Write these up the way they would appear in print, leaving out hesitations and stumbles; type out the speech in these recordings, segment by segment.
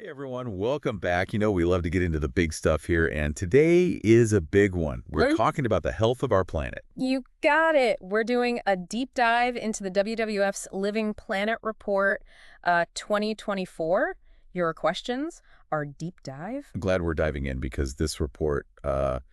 Hey everyone, welcome back. We love to get into the big stuff here, and today is a big one. We're talking about the health of our planet. You got it. We're doing a deep dive into the WWF's Living Planet Report 2024. Your questions, our deep dive. I'm glad we're diving in because this report,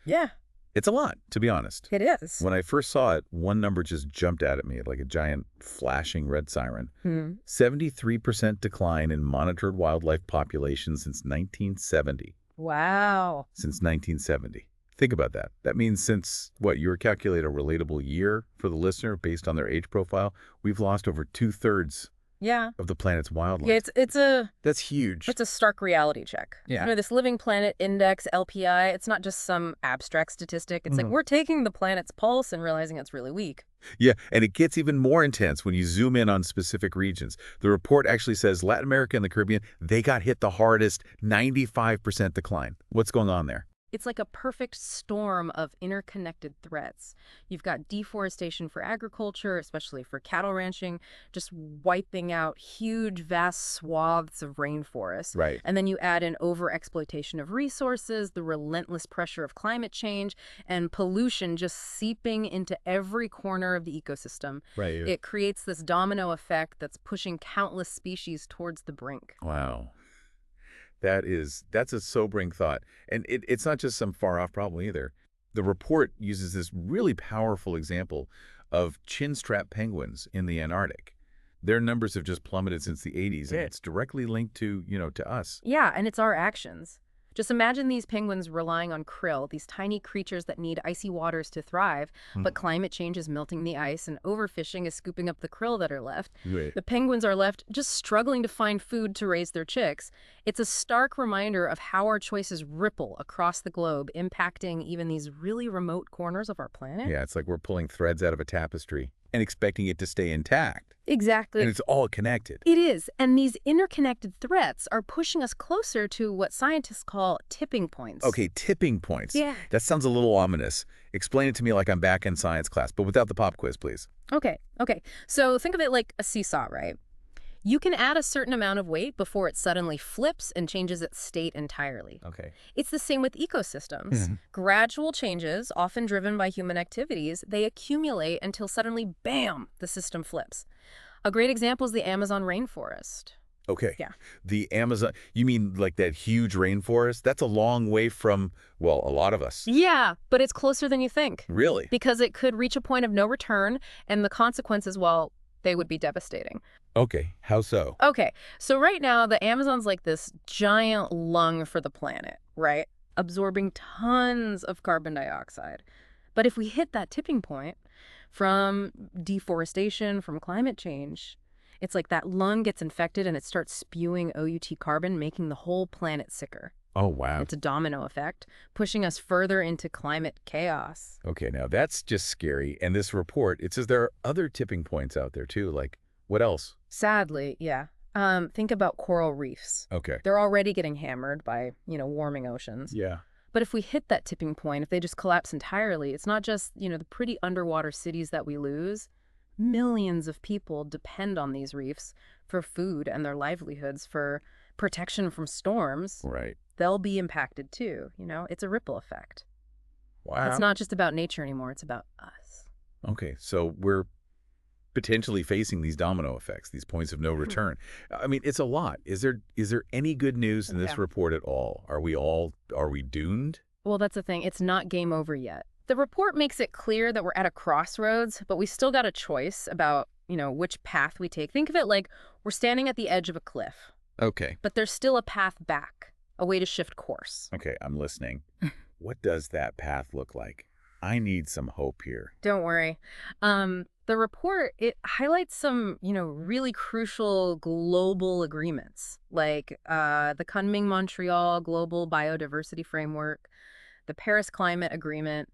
Yeah, it's a lot, to be honest. it is. When I first saw it, one number just jumped out at me like a giant flashing red siren. 73% decline in monitored wildlife populations since 1970. Wow. Since 1970. Think about that. That means since, you were calculate a relatable year for the listener based on their age profile, we've lost over 2/3 Yeah. of the planet's wildlife. Yeah, That's huge. it's a stark reality check. Yeah. This Living Planet Index, LPI, it's not just some abstract statistic. It's like we're taking the planet's pulse and realizing it's really weak. Yeah, and it gets even more intense when you zoom in on specific regions. The report actually says Latin America and the Caribbean, they got hit the hardest, 95% decline. What's going on there? It's like a perfect storm of interconnected threats. You've got deforestation for agriculture, especially for cattle ranching, just wiping out huge, vast swaths of rainforest. Right. And then you add in overexploitation of resources, the relentless pressure of climate change, and pollution just seeping into every corner of the ecosystem. Right. It creates this domino effect that's pushing countless species towards the brink. Wow. That's a sobering thought. And it's not just some far-off problem either. The report uses this really powerful example of chinstrap penguins in the Antarctic. Their numbers have just plummeted since the 80s, and it's directly linked to, to us. Yeah, and it's our actions. Just imagine these penguins relying on krill, these tiny creatures that need icy waters to thrive, but climate change is melting the ice and overfishing is scooping up the krill that are left. Right. The penguins are left just struggling to find food to raise their chicks. It's a stark reminder of how our choices ripple across the globe, impacting even these really remote corners of our planet. Yeah, it's like we're pulling threads out of a tapestry and expecting it to stay intact. Exactly. And it's all connected. It is. And these interconnected threats are pushing us closer to what scientists call tipping points. Okay, tipping points. Yeah. That sounds a little ominous. Explain it to me like I'm back in science class, but without the pop quiz, please. Okay. So think of it like a seesaw, right? You can add a certain amount of weight before it suddenly flips and changes its state entirely. Okay. It's the same with ecosystems. Gradual changes, often driven by human activities, they accumulate until suddenly, bam, the system flips. A great example is the Amazon rainforest. Okay. Yeah. The Amazon, you mean like that huge rainforest? That's a long way from, a lot of us. Yeah, but it's closer than you think. Really? Because it could reach a point of no return, and the consequences, they would be devastating. Okay. How so? Okay, so right now, the Amazon's like this giant lung for the planet, right? Absorbing tons of carbon dioxide. But if we hit that tipping point from deforestation, from climate change, it's like that lung gets infected and it starts spewing OUT carbon, making the whole planet sicker. Oh, wow. It's a domino effect, pushing us further into climate chaos. Okay, now that's just scary. And this report, it says there are other tipping points out there too. Like, what else? Sadly, yeah. Think about coral reefs. Okay. They're already getting hammered by, warming oceans. Yeah. But if we hit that tipping point, if they just collapse entirely, it's not just, the pretty underwater cities that we lose. Millions of people depend on these reefs for food and their livelihoods, for protection from storms. Right. They'll be impacted too. It's a ripple effect. Wow. It's not just about nature anymore. It's about us. Okay, so we're potentially facing these domino effects, these points of no return. I mean, it's a lot. Is there any good news in this report at all? Are we doomed? Well, that's the thing. It's not game over yet. The report makes it clear that we're at a crossroads, but we still got a choice about, which path we take. Think of it like we're standing at the edge of a cliff. Okay. But there's still a path back, a way to shift course. Okay, I'm listening. What does that path look like? I need some hope here. Don't worry. The report, it highlights some, really crucial global agreements, like the Kunming-Montreal Global Biodiversity Framework, the Paris Climate Agreement,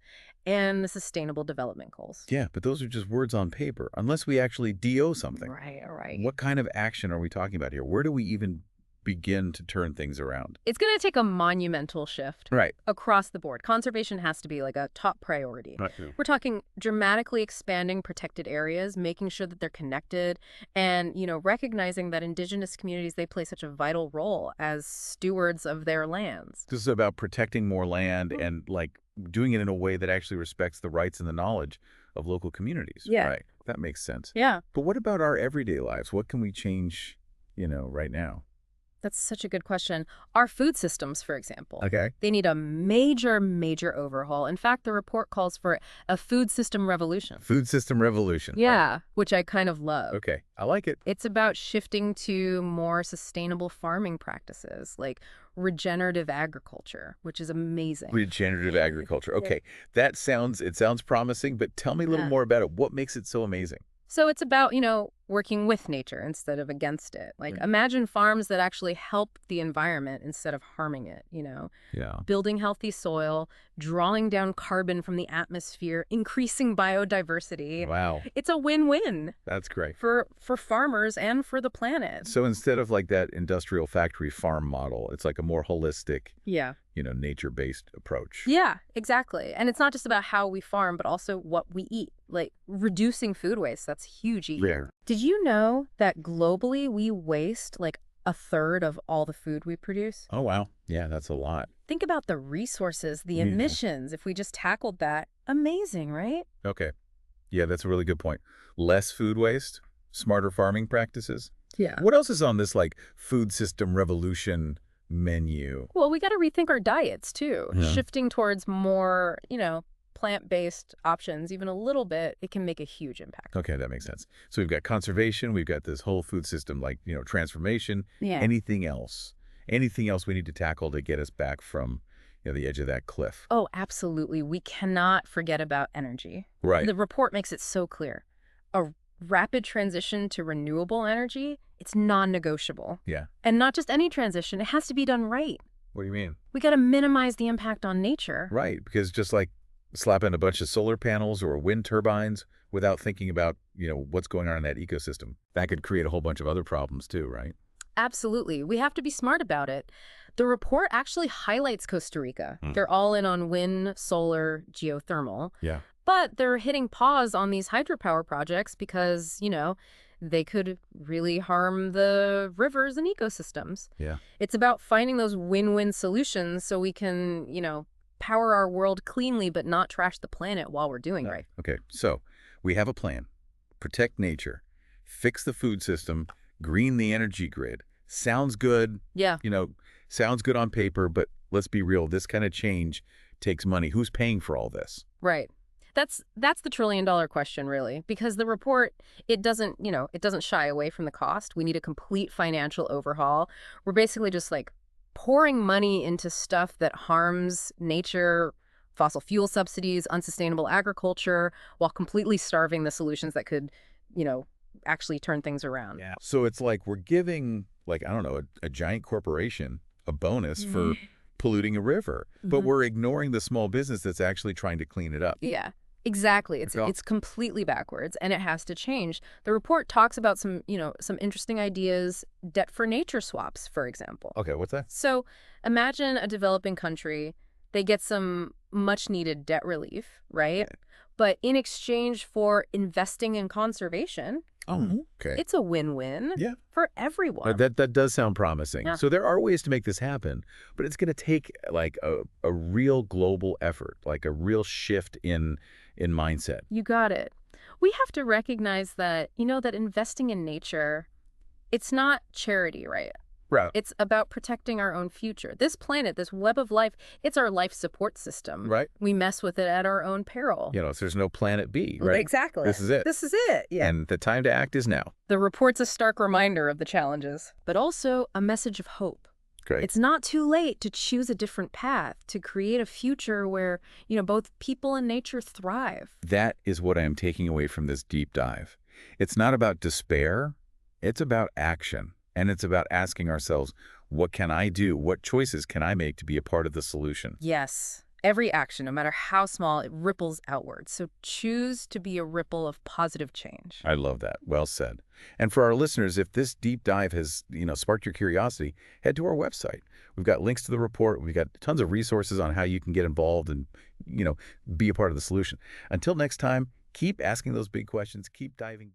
and the Sustainable Development Goals. Yeah, but those are just words on paper, unless we actually DO something. Right. What kind of action are we talking about here? Where do we even begin to turn things around? It's going to take a monumental shift Right. across the board. Conservation has to be like a top priority. Right. We're talking dramatically expanding protected areas, making sure that they're connected, and, recognizing that indigenous communities, they play such a vital role as stewards of their lands. This is about protecting more land and like doing it in a way that actually respects the rights and the knowledge of local communities. Yeah. Right. That makes sense. Yeah. But what about our everyday lives? What can we change, right now? That's such a good question. Our food systems, for example, Okay. they need a major, major overhaul. In fact, the report calls for a food system revolution. Food system revolution. Yeah, which I kind of love. Okay. I like it. It's about shifting to more sustainable farming practices, like regenerative agriculture, which is amazing. Regenerative agriculture. Okay. It sounds promising, but tell me a little Yeah. more about it. What makes it so amazing? So it's about, working with nature instead of against it. Like, Right. imagine farms that actually help the environment instead of harming it, Yeah. building healthy soil, drawing down carbon from the atmosphere, increasing biodiversity. Wow. It's a win-win That's great. for farmers and for the planet. So instead of like that industrial factory farm model, it's like a more holistic, Yeah. nature-based approach. Yeah, exactly. And it's not just about how we farm, but also what we eat. Like reducing food waste, that's huge. Yeah. Did you know that globally we waste like a third of all the food we produce? Oh, wow. Yeah, that's a lot. Think about the resources, the Yeah. emissions. If we just tackled that, amazing, right? Okay. Yeah, that's a really good point. Less food waste, smarter farming practices. Yeah. What else is on this like food system revolution menu? Well, we got to rethink our diets too. Yeah. Shifting towards more, plant-based options, even a little bit, it can make a huge impact. Okay, that makes sense. So we've got conservation, we've got this whole food system like, transformation. Yeah. Anything else? Anything else we need to tackle to get us back from, the edge of that cliff? Oh, absolutely. We cannot forget about energy. Right. The report makes it so clear. A rapid transition to renewable energy, it's non-negotiable. Yeah. And not just any transition, it has to be done right. What do you mean? We got to minimize the impact on nature. Right, because just like slapping a bunch of solar panels or wind turbines without thinking about, what's going on in that ecosystem, that could create a whole bunch of other problems too, right? Absolutely. We have to be smart about it. The report actually highlights Costa Rica. They're all in on wind, solar, geothermal. Yeah. But they're hitting pause on these hydropower projects because, they could really harm the rivers and ecosystems. Yeah. It's about finding those win-win solutions so we can, power our world cleanly but not trash the planet while we're doing right. Okay, so we have a plan. Protect nature, fix the food system, green the energy grid. Sounds good, Yeah. sounds good on paper, but let's be real, this kind of change takes money. Who's paying for all this? Right. That's the trillion-dollar question, really, because the report, it doesn't shy away from the cost. We need a complete financial overhaul. We're basically just like pouring money into stuff that harms nature, fossil fuel subsidies, unsustainable agriculture, while completely starving the solutions that could, actually turn things around. Yeah. So it's like we're giving, like, I don't know, a giant corporation a bonus for polluting a river, but we're ignoring the small business that's actually trying to clean it up. Yeah, exactly. It's completely backwards, and it has to change. The report talks about some interesting ideas, debt for nature swaps, for example. Okay, what's that? So imagine a developing country, they get some much needed debt relief, right? But in exchange for investing in conservation, Oh, okay. it's a win-win Yeah. for everyone. That does sound promising. Yeah. So there are ways to make this happen, but it's going to take like a real global effort, like a real shift in mindset. You got it. We have to recognize that, that investing in nature, it's not charity, right? Right. It's about protecting our own future. This planet, this web of life, it's our life support system. Right. We mess with it at our own peril. So there's no planet B, right? Exactly. This is it. This is it. Yeah. And the time to act is now. The report's a stark reminder of the challenges, but also a message of hope. Great. It's not too late to choose a different path, to create a future where, both people and nature thrive. That is what I am taking away from this deep dive. It's not about despair. It's about action. And it's about asking ourselves, what can I do? What choices can I make to be a part of the solution? Yes. Every action, no matter how small, it ripples outward. So choose to be a ripple of positive change. I love that. Well said. And for our listeners, if this deep dive has, sparked your curiosity, head to our website. We've got links to the report. We've got tons of resources on how you can get involved and, be a part of the solution. Until next time, keep asking those big questions. Keep diving deep.